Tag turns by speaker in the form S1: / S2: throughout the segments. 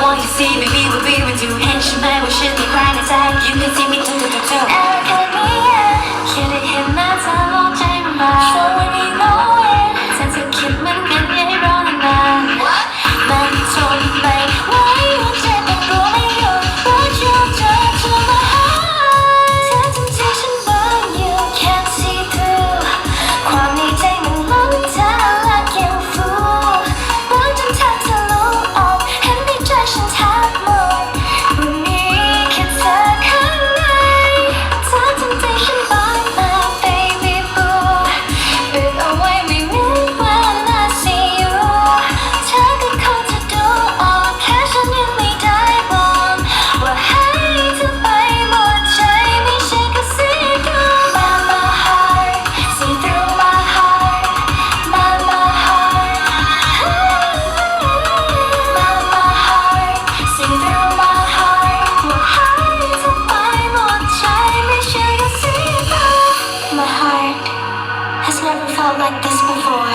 S1: Want to see me be with you เห็นฉันไหมว่าฉันมีใครในใจ You can see me too แค่ได้เห็นหน้าเธอลองใจมันมา So when you know it ฉันจะคิดเหมือนกันอย่าให้รอนานๆมันทนไม่ไหวหัวใจต้องรู้ไม่หยุด But you turn to my heart เธอทำที่ฉันบ้าง You can't see through ความในใจมันล้นเธอและยังฟูบางจนแทบทะลุออกเห็นในใจฉันแทบหมดวันนี้แค่เธอข้างในเธอทำใจฉันบ้าง My baby boo Bit away ไม่นึกว่า I see you เธอก็คงจะดูออกแค่ฉันยังไม่ได้บอกว่าให้เธอไปหมดใจไม่ใช่แค่เสียง My heart see through my heart My heart My heart see through my heart ว่าให้เธอไปหมดใจไม่ใช่แค่เสียง My heart has never felt like this before.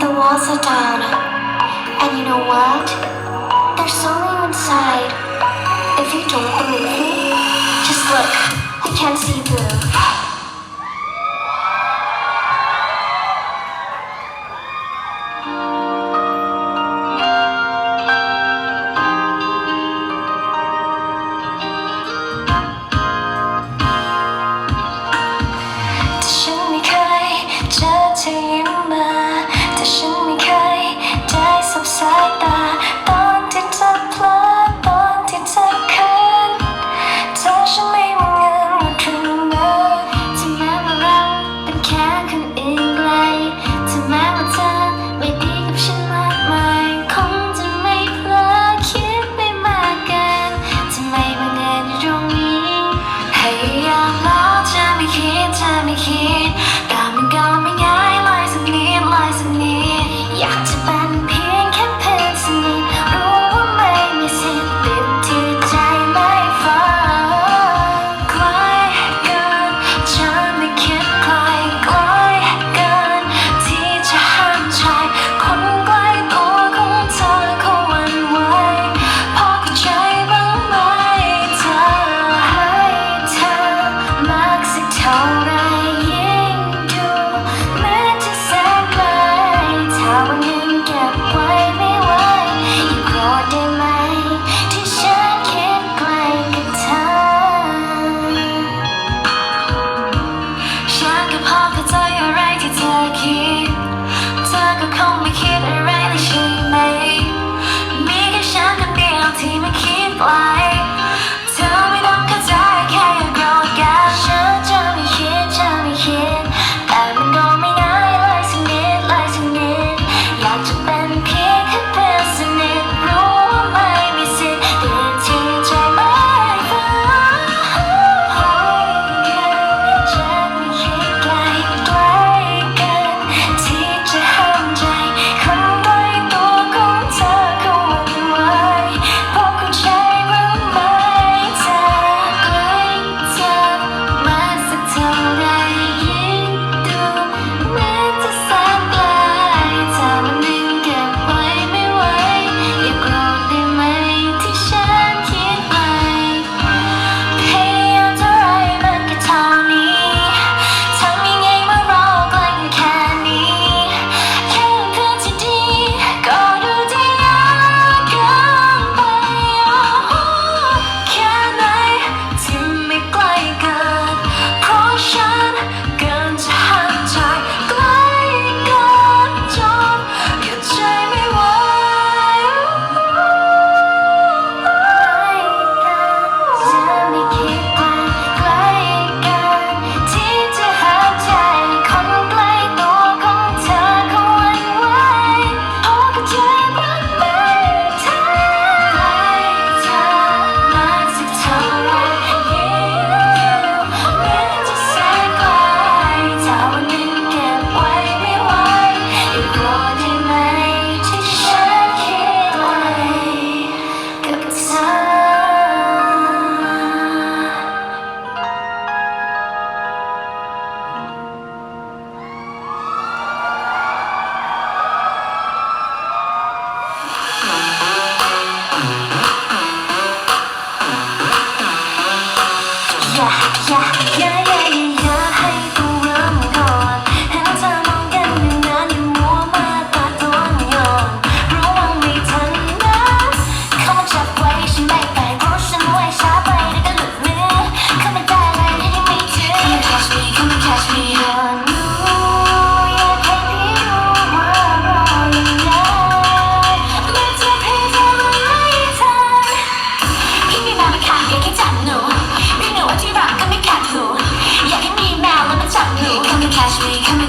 S1: The walls are down, and you know what? There's so many inside. If you don't believe me, just look. I can't see through.แต่ฉันไม่เคยเจอเธอยิ้มมาแต่ฉันไม่เคยได้สบสายตาตอนที่เธอเพลอตอนที่เธอเขินเธอฉันไม่มีเงินมา dream of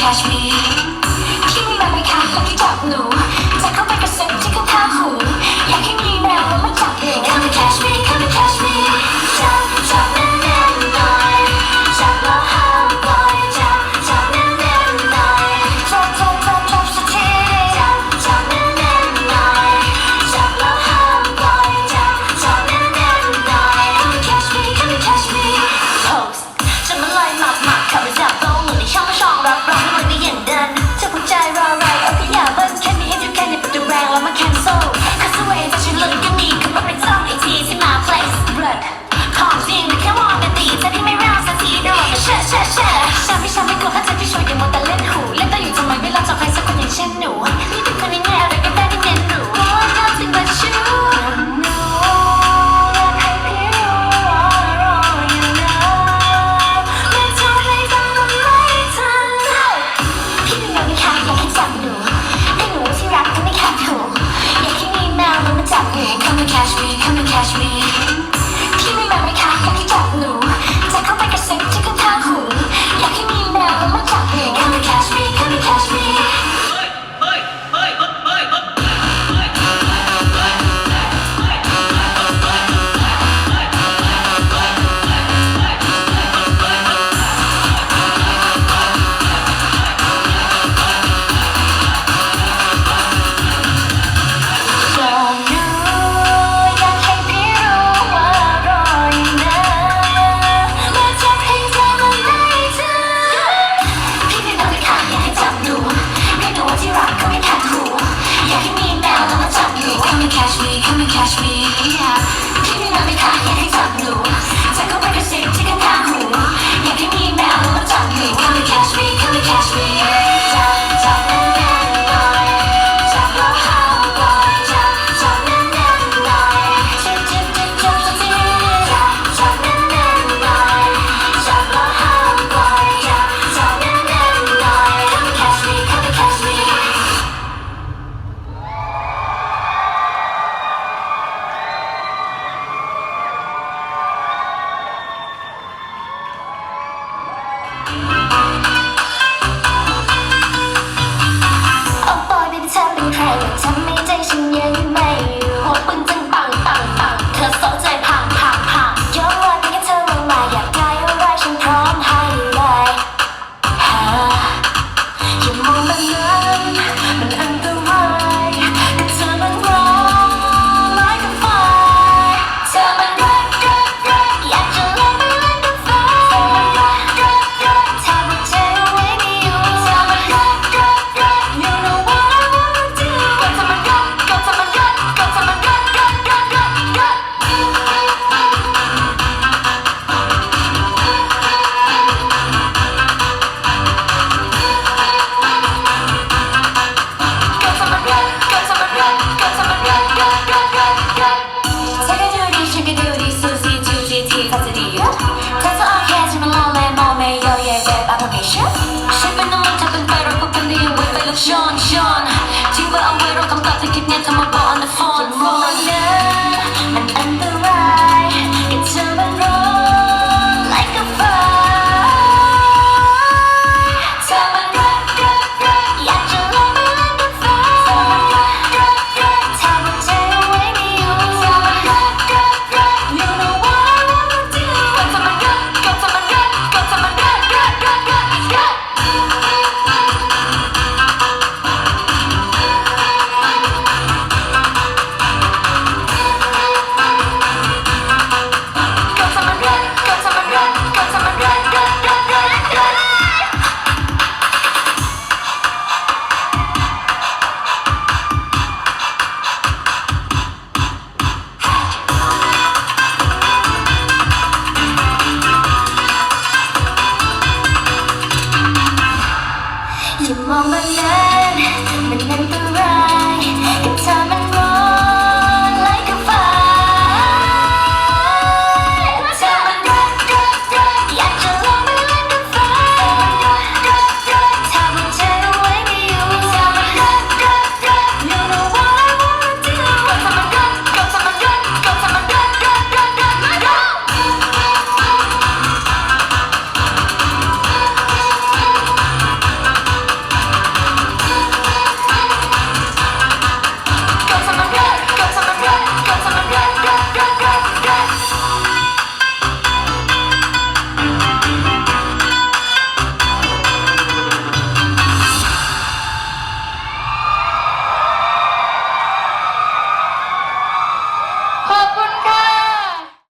S1: catch me ที่มีแบบไม่คัดแล้วที่จับหนูจะเข้าไปกระซิบที่ข้างๆหูอยากให้มีแมวแล้วมาจับหนู Come and catch me Come and catch me จับแน่นๆหน่อยจับแล้วห้ามปล่อยจับแน่นๆหน่อยจับสักทีจับแน่นๆหน่อยจับแล้วห้ามปล่อยจับแน่นๆหน่อย Come and catch me Come and catch me Pose จะมาลอยหมักขับไปจับโต๊ะหมุนในช่องรับรองให้มันได้อย่างเดินจะพูดใจรอไรเอาที่อย่าเบิ้ลแค่นี้ให้ดูแค่นี้ประตูแรงแล้วมา cancel cause the way that you look at me คือมันเป็นจ้องอีกทีที่มา place blood ของจริงแต่แค่มองกันตีแต่ที่ไม่รักสักทีเดี๋ยวเราจะแช่ฉันไม่กลัวถ้าเธอที่ช่วยกันมัวแต่เล่นหูเล่นตัวอยู่ทำไมไม่รับจากใครสักคนอย่างเช่นหนูนี่เป็นคนยังไงอะไรก็ได้ที่เน้นหรู Oh nothing but you Come and catch me Come and catch me ที่มีแบบไม่คัดแล้วที่จับหนูจะเข้าไปกระซิบที่ข้างๆหูอยากให้มีแมวแล้วมาจับหนู Come and catch me Come and catch me ที่มีแบบไม่คัดอยากให้จับหนูจะเข้าไปกระซิบที่ข้างๆหูอยากให้มีแมวแล้วมาจับหนู Come and catch me Come and catch me จับแน่นๆหน่อยจับแล้วห้ามปล่อยจับแน่นๆหน่อยจับสักทีจับแน่นๆหน่อยจับแล้วห้ามปล่อยจับแน่นๆหน่อย Come and catch me Come and catch meเธอเป็นใครทำให้ใจฉันยังไม่อยู่หัวปึ้งจังปังเธอสนใจพังย้อนวันที่เธอมาอยากได้อะไรฉันพร้อมให้เลยอย่ามองแบบนั้นมันอันตรายแต่เธอมันร้อน like a fire เธอมันรักอยากจะเล่นไปเล่นกับไฟเธอมันรักเธอหัวใจเอาไว้ไม่อยู่เธอมันรักyou know what I wanna do ก็เธอมันรักช้อนทิ้งไว้เอาไว้รอคำตอบที่คิดเนี่ยเธอมาบอก on the phone อย่ามองนะมันอันตรายกับเธอมันร้อน like a fire เธอมันรักอยากจะเล่นไปเล่นกับไฟเธอมันรักถ้าหัวใจเอาไว้ไม่อยู่เธอมันรักyou know what I wanna do ก็เธอมันรักอย่ามองแบบนั้นมันอันตรายกับเธอ